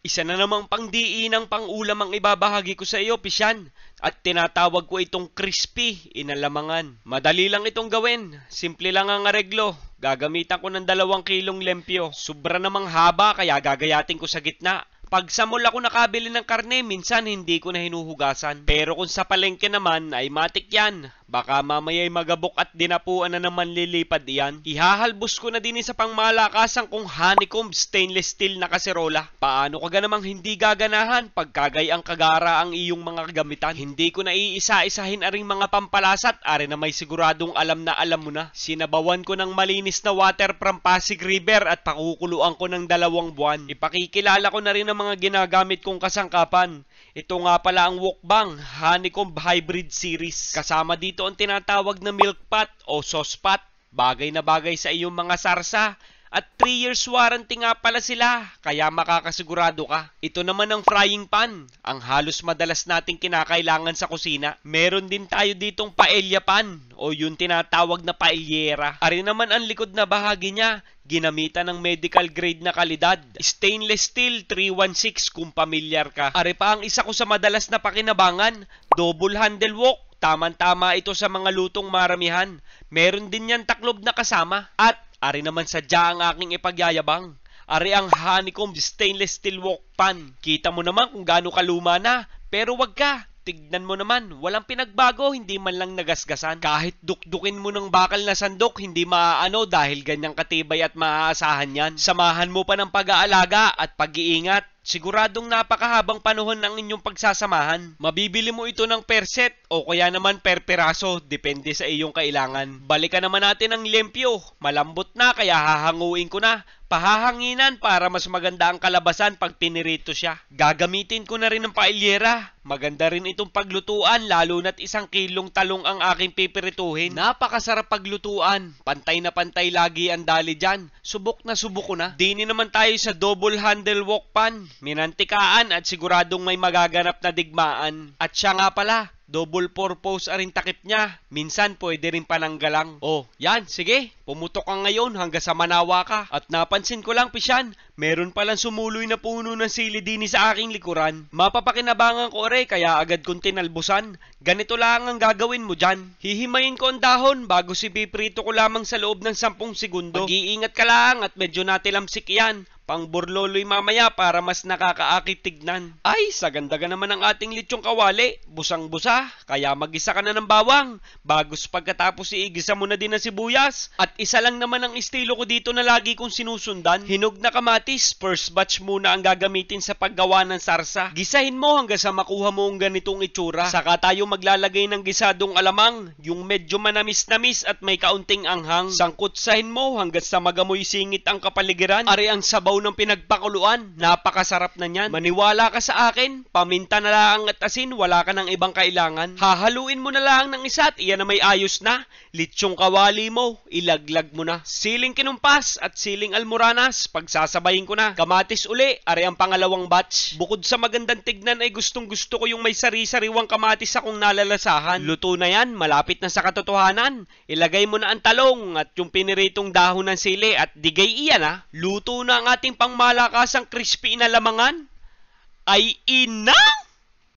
Isa na namang pangdiinang pang-ulam ang ibabahagi ko sa iyo, Pisyan. At tinatawag ko itong crispy inalamangan. Madali lang itong gawin. Simple lang ang areglo. Gagamitan ko ng 2 kilong lempyo. Sobra namang haba kaya gagayatin ko sa gitna. Pag sa mall ako nakabili ng karne, minsan hindi ko na hinuhugasan. Pero kung sa palengke naman ay matik yan. Baka mamaya'y magabok at dinapuan na naman lilipad iyan. Ihahalbos ko na din sa pangmalakasan kong honeycomb stainless steel na kaserola. Paano ka ganamang hindi gaganahan pagkagay ang kagara ang iyong mga gamitan? Hindi ko na iisa-isahin aring mga pampalasat, are na may siguradong alam na alam mo na. Sinabawan ko ng malinis na water from Pasig River at pakukuluan ko ng 2 buwan. Ipakikilala ko na rin ang mga ginagamit kong kasangkapan. Ito nga pala ang Wokbang Honeycomb Hybrid Series. Kasama dito ang tinatawag na milk pot o sauce pot. Bagay na bagay sa iyong mga sarsa. At 3 years warranty nga pala sila, kaya makakasigurado ka. Ito naman ang frying pan, ang halos madalas nating kinakailangan sa kusina. Meron din tayo ditong paella pan, o yung tinatawag na paellera. Ari naman ang likod na bahagi niya, ginamitan ng medical grade na kalidad. Stainless steel 316 kung pamilyar ka. Ari pa ang isa ko sa madalas na pakinabangan, double handle wok. Tama-tama ito sa mga lutong maramihan. Meron din yan taklob na kasama. At ari naman sadya ang aking ipagyayabang. Ari ang honeycomb stainless steel wok pan. Kita mo naman kung gaano kaluma na. Pero wag ka. Tignan mo naman, walang pinagbago, hindi man lang nagasgasan. Kahit dukdukin mo ng bakal na sandok, hindi maaano dahil ganyang katibay at maaasahan yan. Samahan mo pa ng pag-aalaga at pag-iingat. Siguradong napakahabang panahon ang inyong pagsasamahan. Mabibili mo ito ng per set o kaya naman per peraso, depende sa iyong kailangan. Balikan naman natin ang lempyo. Malambot na kaya hahanguin ko na. Pahahanginan para mas maganda ang kalabasan pag pinirito siya. Gagamitin ko na rin ng paelyera. Maganda rin itong paglutuan lalo na't 1 kilong talong ang aking pipirituhin. Napakasarap paglutuan. Pantay na pantay lagi ang dali dyan. Subok na subok ko na. Dini naman tayo sa double handle wok pan. Minantikaan at siguradong may magaganap na digmaan. At siya nga pala, double purpose aring takip niya. Minsan pwede rin pananggalang. Oh, yan, sige. Pumutok ka ngayon hanggang sa manawa ka. At napansin ko lang, Pisyan, meron palang sumuloy na puno ng sili dini sa aking likuran. Mapapakinabangan ko ore, kaya agad kong tinalbusan. Ganito lang ang gagawin mo dyan. Hihimayin ko ang dahon bago piprito ko lamang sa loob ng 10 segundo. Mag-iingat ka lang at medyo natilamsik yan. Pang burloloy mamaya para mas nakakaakit tignan. Ay, sa ganda ka naman ng ating lechong kawali. Busang-busa, kaya mag-isa ka na ng bawang. Bagos pagkatapos iigisa mo na din ang sibuyas. At isa lang naman ang estilo ko dito na lagi kong sinusundan. Hinog na kamatis, first batch muna ang gagamitin sa paggawa ng sarsa. Gisahin mo hanggang sa makuha mo ang ganitong itsura. Saka tayo maglalagay ng gisadong alamang, yung medyo manamis-namis at may kaunting anghang. Sangkutsahin mo hanggang sa magamoy singit ang kapaligiran. Ari ang sabaw ng pinagpakuluan. Napakasarap na niyan. Maniwala ka sa akin, paminta na lang at asin, wala ka ng ibang kailangan. Hahaluin mo na lang ng isa at iyan na may ayos na. Litsong kawali mo, ilaglag mo na. Siling kinumpas at siling almoranas, pagsasabayin ko na. Kamatis uli, ari ang pangalawang batch. Bukod sa magandang tignan ay gustong gusto ko yung may sari-sariwang kamatis akong nalalasahan. Luto na yan, malapit na sa katotohanan. Ilagay mo na ang talong at yung piniritong dahon ng sili at digay iyan ha. Luto na ang ating pangmalakasang crispy na lamangan. Ay ina!